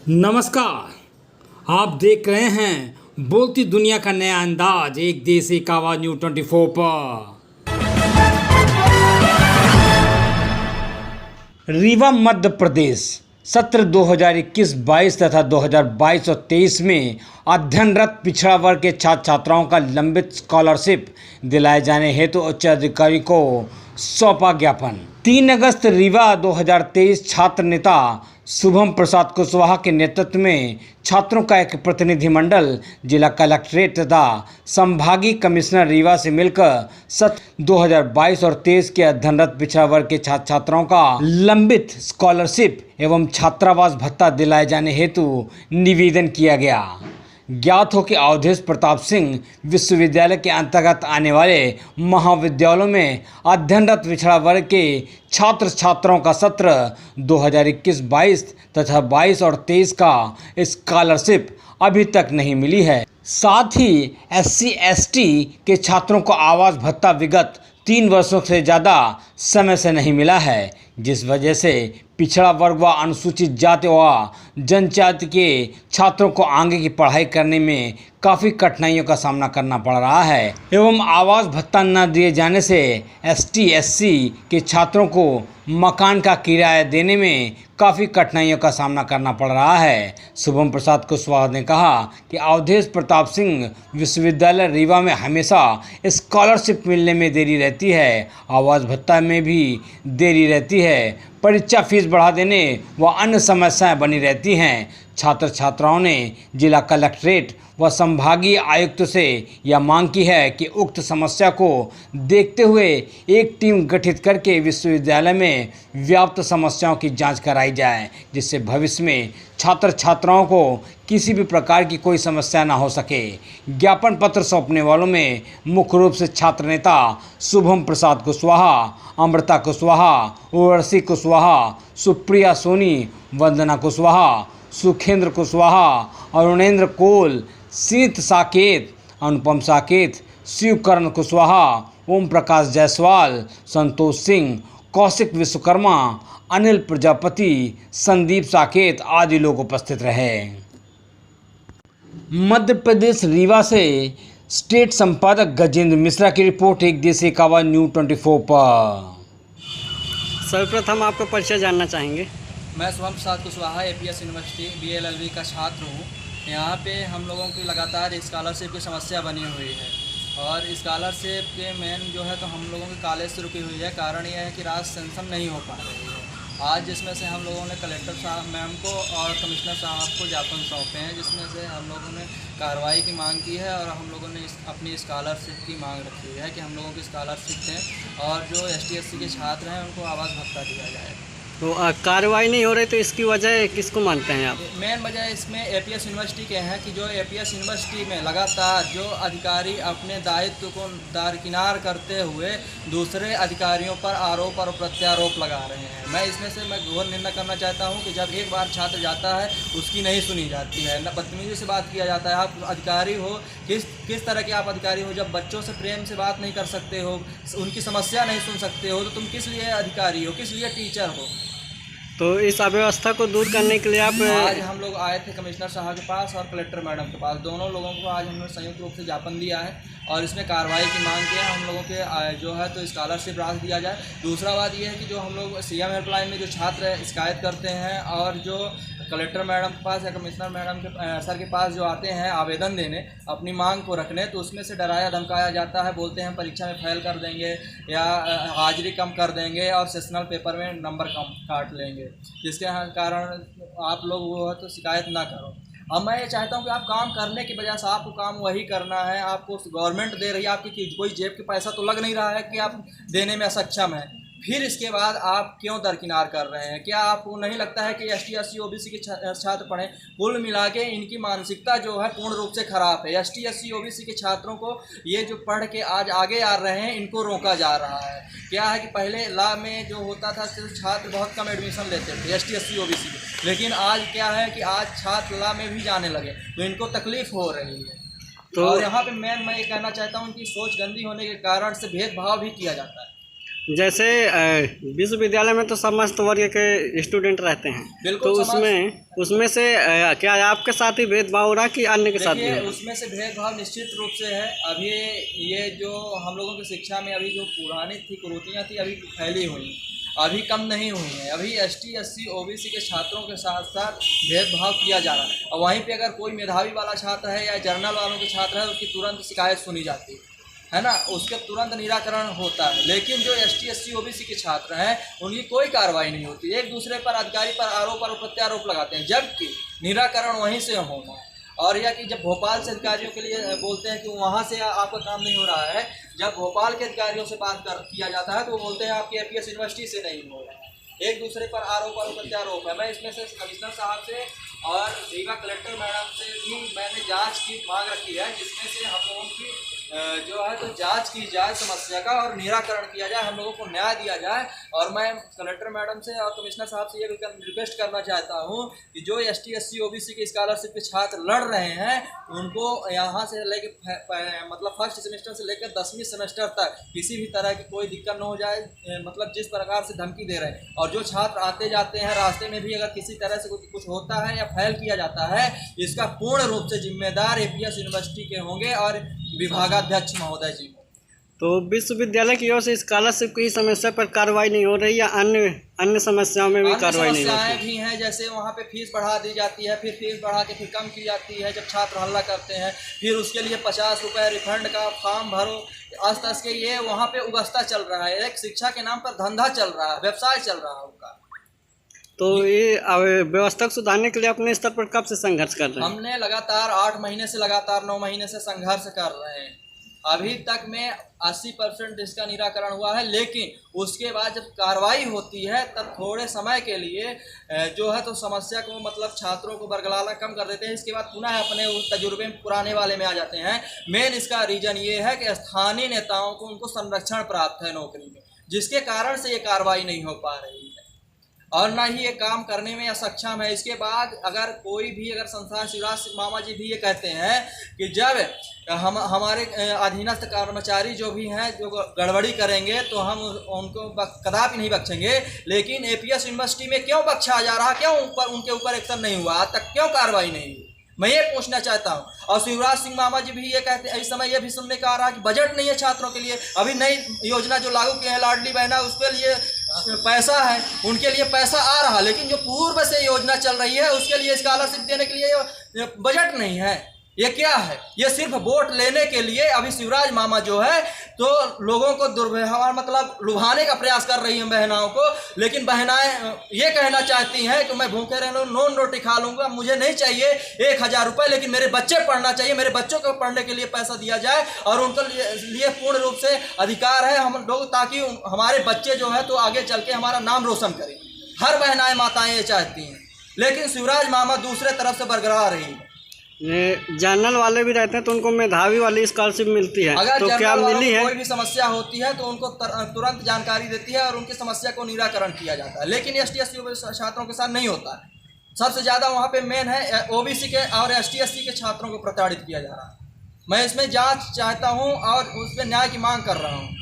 नमस्कार। आप देख रहे हैं बोलती दुनिया का नया अंदाज, एक देश एक आवाज न्यूज़ 24 पर। रीवा मध्य प्रदेश सत्र 2021-22 तथा 2022 और 23 में अध्ययनरत पिछड़ा वर्ग के छात्र छात्राओं का लंबित स्कॉलरशिप दिलाए जाने हेतु उच्च अधिकारी को सौंपा ज्ञापन। 3 अगस्त रीवा 2023 छात्र नेता शुभम प्रसाद कुशवाहा के नेतृत्व में छात्रों का एक प्रतिनिधिमंडल जिला कलेक्ट्रेट तथा संभागीय कमिश्नर रीवा से मिलकर सत्र 2022 और 23 के अध्ययनरत पिछड़ा वर्ग के छात्र छात्राओं का लंबित स्कॉलरशिप एवं छात्रावास भत्ता दिलाए जाने हेतु निवेदन किया गया। ज्ञात हो कि अवधेश प्रताप सिंह विश्वविद्यालय के अंतर्गत आने वाले महाविद्यालयों में अध्ययनरत पिछड़ा वर्ग के छात्र छात्राओं का सत्र 2021-22 तथा 22 और 23 का स्कॉलरशिप अभी तक नहीं मिली है। साथ ही SC/ST के छात्रों को आवास भत्ता विगत 3 वर्षों से ज़्यादा समय से नहीं मिला है, जिस वजह से पिछड़ा वर्ग व अनुसूचित जाति व जनजाति के छात्रों को आगे की पढ़ाई करने में काफ़ी कठिनाइयों का सामना करना पड़ रहा है एवं आवास भत्ता न दिए जाने से ST/SC के छात्रों को मकान का किराया देने में काफ़ी कठिनाइयों का सामना करना पड़ रहा है। शुभम प्रसाद कुशवाहा ने कहा कि अवधेश प्रताप सिंह विश्वविद्यालय रीवा में हमेशा स्कॉलरशिप मिलने में देरी रहती है, आवास भत्ता में भी देरी रहती है, परीक्षा फीस बढ़ा देने व अन्य समस्याएं बनी रहती हैं। छात्र छात्राओं ने जिला कलेक्ट्रेट व संभागीय आयुक्त से यह मांग की है कि उक्त समस्या को देखते हुए एक टीम गठित करके विश्वविद्यालय में व्याप्त समस्याओं की जांच कराई जाए, जिससे भविष्य में छात्र छात्राओं को किसी भी प्रकार की कोई समस्या न हो सके। ज्ञापन पत्र सौंपने वालों में मुख्य रूप से छात्र नेता शुभम प्रसाद कुशवाहा, अमृता कुशवाहा, उर्वशी कुशवाहा, सुप्रिया सोनी, वंदना कुशवाहा, सुखेंद्र कुशवाहा, अरुणेंद्र कोल, शीत साकेत, अनुपम साकेत, शिवकरण कुशवाहा, ओम प्रकाश जायसवाल, संतोष सिंह, कौशिक विश्वकर्मा, अनिल प्रजापति, संदीप साकेत आदि लोग उपस्थित रहे। मध्य प्रदेश रीवा से स्टेट संपादक गजेंद्र मिश्रा की रिपोर्ट, एक देश एक आवाज न्यूज़ 24 पर। सर्वप्रथम आपका परिचय जानना चाहेंगे। मैं Shubham Prasad Kushwaha APS university BLLB का छात्र हूँ। यहाँ पे हम लोगों की लगातार स्कॉलरशिप की समस्या बनी हुई है और स्कॉलरशिप के मेन जो है तो हम लोगों की कॉलेज से रुकी हुई है। कारण यह है कि राशि सेंक्शन नहीं हो पा रही है। आज जिसमें से हम लोगों ने कलेक्टर साहब मैम को और कमिश्नर साहब को ज्ञापन सौंपे हैं, जिसमें से हम लोगों ने कार्रवाई की मांग की है और हम लोगों ने अपनी स्कॉलरशिप की मांग रखी हुई है कि हम लोगों की स्कॉलरशिप दें और जो ST/SC के छात्र हैं उनको आवास भत्ता दिया जाए। तो कार्रवाई नहीं हो रही, तो इसकी वजह किसको मानते हैं आप? मेन वजह इसमें APS यूनिवर्सिटी के हैं कि जो APS यूनिवर्सिटी में लगातार जो अधिकारी अपने दायित्व को दारकिनार करते हुए दूसरे अधिकारियों पर आरोप और प्रत्यारोप लगा रहे हैं। मैं घोर निंदा करना चाहता हूं कि जब एक बार छात्र जाता है उसकी नहीं सुनी जाती है, न बदतमीजी से बात किया जाता है। आप अधिकारी हो, किस तरह के आप अधिकारी हो? जब बच्चों से प्रेम से बात नहीं कर सकते हो, उनकी समस्या नहीं सुन सकते हो, तो तुम किस लिए अधिकारी हो, किस लिए टीचर हो? तो इस अव्यवस्था को दूर करने के लिए आप आज हम लोग आए थे कमिश्नर साहब के पास और कलेक्टर मैडम के पास। दोनों लोगों को आज हमने संयुक्त रूप से ज्ञापन दिया है और इसमें कार्रवाई की मांग की है। हम लोगों के जो है तो स्कॉलरशिप राशि दिया जाए। दूसरा बात यह है कि जो हम लोग CM हेल्पलाइन में जो छात्र शिकायत करते हैं और जो कलेक्टर मैडम के पास या कमिश्नर मैडम के सर के पास जो आते हैं आवेदन देने अपनी मांग को रखने, तो उसमें से डराया धमकाया जाता है। बोलते हैं परीक्षा में फेल कर देंगे या हाजिरी कम कर देंगे और सेशनल पेपर में नंबर कम काट लेंगे, जिसके कारण आप लोग वो है तो शिकायत ना करो। अब मैं ये चाहता हूँ कि आप काम करने की बजाय से आपको काम वही करना है। आपको गवर्नमेंट दे रही है, आपकी कोई जेब के पैसा तो लग नहीं रहा है कि आप देने में असक्षम हैं। फिर इसके बाद आप क्यों दरकिनार कर रहे हैं? क्या आपको नहीं लगता है कि ST/SC OBC के छात्र पढ़ें? कुल मिला के इनकी मानसिकता जो है पूर्ण रूप से ख़राब है। ST/SC OBC के छात्रों को ये जो पढ़ के आज आगे आ रहे हैं इनको रोका जा रहा है। क्या है कि पहले लॉ में जो होता था सिर्फ छात्र बहुत कम एडमिशन लेते थे ST/SC OBC के, लेकिन आज क्या है कि आज छात्र लॉ में भी जाने लगे तो इनको तकलीफ़ हो रही है। और यहाँ पर मैं ये कहना चाहता हूँ कि सोच गंदी होने के कारण से भेदभाव भी किया जाता है। जैसे विश्वविद्यालय में तो समस्त वर्ग के स्टूडेंट रहते हैं, बिल्कुल तो उसमें से क्या आपके साथ ही भेदभाव हो रहा कि अन्य के साथ भी देखिए, हो? उसमें से भेदभाव निश्चित रूप से है। अभी ये जो हम लोगों की शिक्षा में अभी जो पुरानी थी कुरीतियाँ थी अभी फैली हुई, अभी कम नहीं हुई हैं। अभी ST SC OBC के छात्रों के साथ साथ भेदभाव किया जा रहा है। और वहीं पे अगर कोई मेधावी वाला छात्र है या जर्नल वालों के छात्र है, उसकी तुरंत शिकायत सुनी जाती है ना, उसके तुरंत निराकरण होता है। लेकिन जो ST SC OBC के छात्र हैं उनकी कोई कार्रवाई नहीं होती, एक दूसरे पर अधिकारी पर आरोप और प्रत्यारोप लगाते हैं, जबकि निराकरण वहीं से होना है। और यह कि जब भोपाल से अधिकारियों के लिए बोलते हैं कि वहाँ से आपका काम नहीं हो रहा है, जब भोपाल के अधिकारियों से बात किया जाता है तो वो बोलते हैं आपकी APS यूनिवर्सिटी से नहीं हो रहा है। एक दूसरे पर आरोप और प्रत्यारोप है। मैं इसमें से कमिश्नर साहब से और रीवा कलेक्टर मैडम से भी मैंने जांच की मांग रखी है, जिसमें से हम लोगों की जो है तो जांच की जाए समस्या का और निराकरण किया जाए, हम लोगों को न्याय दिया जाए। और मैं कलेक्टर मैडम से और कमिश्नर साहब से ये भी रिक्वेस्ट करना चाहता हूँ कि जो ST SC OBC के स्कॉलरशिप के छात्र लड़ रहे हैं उनको यहाँ से लेके मतलब फर्स्ट सेमेस्टर से लेकर 10वीं सेमेस्टर तक किसी भी तरह की कोई दिक्कत न हो जाए, मतलब जिस प्रकार से धमकी दे रहे हैं। और जो छात्र आते जाते हैं रास्ते में भी अगर किसी तरह से कुछ होता है या फैल किया जाता है, इसका पूर्ण रूप से जिम्मेदार APS यूनिवर्सिटी के होंगे और विभागाध्यक्ष महोदय जी। तो विश्वविद्यालय की ओर से स्कॉलरशिप की समस्या पर कार्रवाई नहीं हो रही या अन्य समस्याओं में भी कार्रवाई नहीं होती? समस्याएं भी हैं, जैसे वहाँ पे फीस बढ़ा दी जाती है, फिर फीस बढ़ा के फिर कम की जाती है जब छात्र हल्ला करते हैं, फिर उसके लिए 50 रुपये रिफंड का फॉर्म भरो। आस्ते आस्ते ये वहाँ पे उगस्ता चल रहा है, एक शिक्षा के नाम पर धंधा चल रहा है, व्यवसाय चल रहा है उनका। तो ये व्यवस्था को सुधारने के लिए अपने स्तर पर कब से संघर्ष कर रहे हैं? हमने लगातार 8 महीने से लगातार 9 महीने से संघर्ष कर रहे हैं। अभी तक में 80% इसका निराकरण हुआ है, लेकिन उसके बाद जब कार्रवाई होती है तब थोड़े समय के लिए जो है तो समस्या को मतलब छात्रों को बरगलाना कम कर देते हैं। इसके बाद पुनः अपने उस तजुर्बे पुराने वाले में आ जाते हैं। मेन इसका रीजन ये है कि स्थानीय नेताओं को उनको संरक्षण प्राप्त है नौकरी में, जिसके कारण से ये कार्रवाई नहीं हो पा रही है और ना ही ये काम करने में असक्षम है। इसके बाद अगर कोई भी अगर संस्थान शिवराज सिंह मामा जी भी ये कहते हैं कि जब हमारे अधीनस्थ कर्मचारी जो भी हैं जो गड़बड़ी करेंगे तो हम उनको कदापि नहीं बख्शेंगे, लेकिन APS यूनिवर्सिटी में क्यों बख्शा जा रहा, क्यों उनके ऊपर एक्शन नहीं हुआ, आज तक क्यों कार्रवाई नहीं हुई, मैं ये पूछना चाहता हूँ। और शिवराज सिंह मामा जी भी ये कहते हैं, इस समय ये भी सुनने का आ रहा है कि बजट नहीं है छात्रों के लिए। अभी नई योजना जो लागू की है लाडली बहना, उसके लिए पैसा है, उनके लिए पैसा आ रहा, लेकिन जो पूर्व से योजना चल रही है उसके लिए स्कॉलरशिप देने के लिए बजट नहीं है। ये क्या है? ये सिर्फ वोट लेने के लिए अभी शिवराज मामा जो है तो लोगों को दुर्व्यवहार मतलब लुभाने का प्रयास कर रही हैं बहनाओं को। लेकिन बहनाएं ये कहना चाहती हैं कि मैं भूखे रह लूँ, नॉन रोटी खा लूँगा, मुझे नहीं चाहिए 1000 रुपये, लेकिन मेरे बच्चे पढ़ना चाहिए, मेरे बच्चों को पढ़ने के लिए पैसा दिया जाए और उनके लिए पूर्ण रूप से अधिकार है हम लोग, ताकि हमारे बच्चे जो है तो आगे चल के हमारा नाम रोशन करें। हर बहनाएँ माताएँ ये चाहती हैं, लेकिन शिवराज मामा दूसरे तरफ से बरकरार रही है। ये जर्नल वाले भी रहते हैं तो उनको मेधावी वाली स्कॉलरशिप मिलती है, अगर तो क्या मिली है? कोई भी समस्या होती है तो उनको तुरंत जानकारी देती है और उनकी समस्या को निराकरण किया जाता है, लेकिन ST SC छात्रों के साथ नहीं होता है। सबसे ज़्यादा वहाँ पे मेन है OBC के और ST SC के छात्रों को प्रताड़ित किया जा रहा है। मैं इसमें जाँच चाहता हूँ और उस पर न्याय की मांग कर रहा हूँ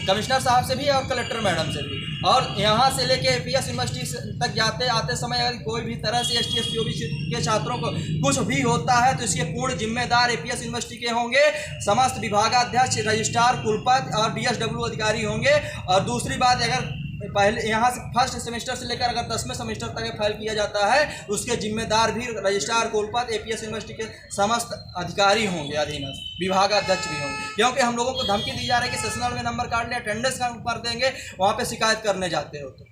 कमिश्नर साहब से भी और कलेक्टर मैडम से भी। और यहाँ से लेके APS यूनिवर्सिटी तक जाते आते समय अगर कोई भी तरह से ST SC OBC के छात्रों को कुछ भी होता है तो इसके पूर्ण जिम्मेदार APS यूनिवर्सिटी के होंगे, समस्त विभागाध्यक्ष, रजिस्ट्रार, कुलपति और DSW अधिकारी होंगे। और दूसरी बात, अगर पहले यहाँ से फर्स्ट सेमेस्टर से लेकर अगर 10वें सेमेस्टर तक फाइल किया जाता है उसके जिम्मेदार भी रजिस्ट्रार, कुलपति, APS यूनिवर्सिटी के समस्त अधिकारी होंगे, अधीनस्थ विभागाध्यक्ष भी होंगे। क्योंकि हम लोगों को धमकी दी जा रही है कि सेशनल में नंबर काट लें, अटेंडेंस का कर देंगे, वहाँ पे शिकायत करने जाते हो। तो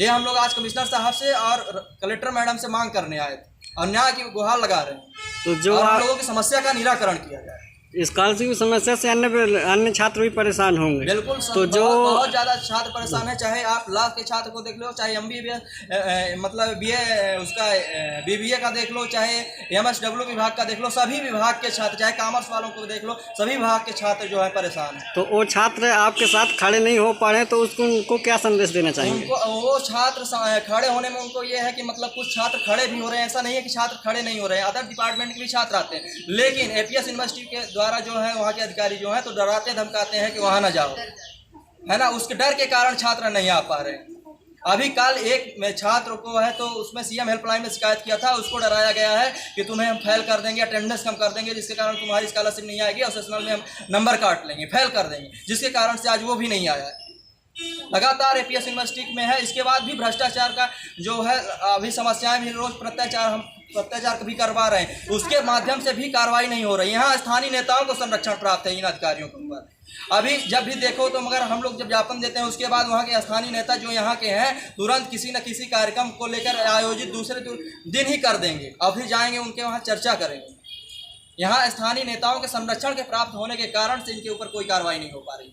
ये हम लोग आज कमिश्नर साहब से और कलेक्टर मैडम से मांग करने आए थे और न्याय की गुहार लगा रहे हैं तो जो हम लोगों की समस्या का निराकरण किया जाए। स्कॉलरशिप की समस्या से अन्य छात्र भी परेशान होंगे। बिल्कुल, तो जो बहुत ज़्यादा छात्र परेशान है, चाहे आप लॉ के छात्र को देख लो, चाहे MBA मतलब BA उसका BBA का देख लो, चाहे MSW विभाग का देख लो, सभी विभाग के छात्र, चाहे कॉमर्स वालों को देख लो, सभी विभाग के छात्र जो है परेशान है। तो वो छात्र आपके साथ खड़े नहीं हो पा रहे तो उनको क्या संदेश देना चाहिए? वो छात्र खड़े होने में उनको ये है कि मतलब कुछ छात्र खड़े भी हो रहे हैं, ऐसा नहीं है कि छात्र खड़े नहीं हो रहे हैं, अदर डिपार्टमेंट के भी छात्र आते हैं, लेकिन APS यूनिवर्सिटी के द्वारा जो है वहाँ के अधिकारी जो है तो डराते धमकाते हैं कि वहाँ ना जाओ। है ना, उसके डर के कारण छात्र नहीं आ पा रहे हैं। अभी कल एक में छात्र को है तो उसमें सीएम हेल्पलाइन में शिकायत किया था, उसको डराया गया है कि तुम्हें हम फेल कर देंगे, अटेंडेंस कम कर देंगे, जिसके कारण तुम्हारी स्कॉलरशिप नहीं आएगी और सेशनल में हम नंबर काट लेंगे, फेल कर देंगे, जिसके कारण से आज वो भी नहीं आया है। लगातार एपीएस यूनिवर्सिटी में है, इसके बाद भी भ्रष्टाचार का जो है अभी समस्याएं भी रोज प्रत्याचार भी करवा रहे हैं, उसके माध्यम से भी कार्रवाई नहीं हो रही। यहाँ स्थानीय नेताओं को संरक्षण प्राप्त है इन अधिकारियों के ऊपर। अभी जब भी देखो तो मगर हम लोग जब ज्ञापन देते हैं उसके बाद वहाँ के स्थानीय नेता जो यहाँ के हैं तुरंत किसी न किसी कार्यक्रम को लेकर आयोजित दूसरे दिन ही कर देंगे और फिर जाएंगे उनके वहाँ चर्चा करेंगे। यहाँ स्थानीय नेताओं के संरक्षण के प्राप्त होने के कारण से इनके ऊपर कोई कार्रवाई नहीं हो पा रही।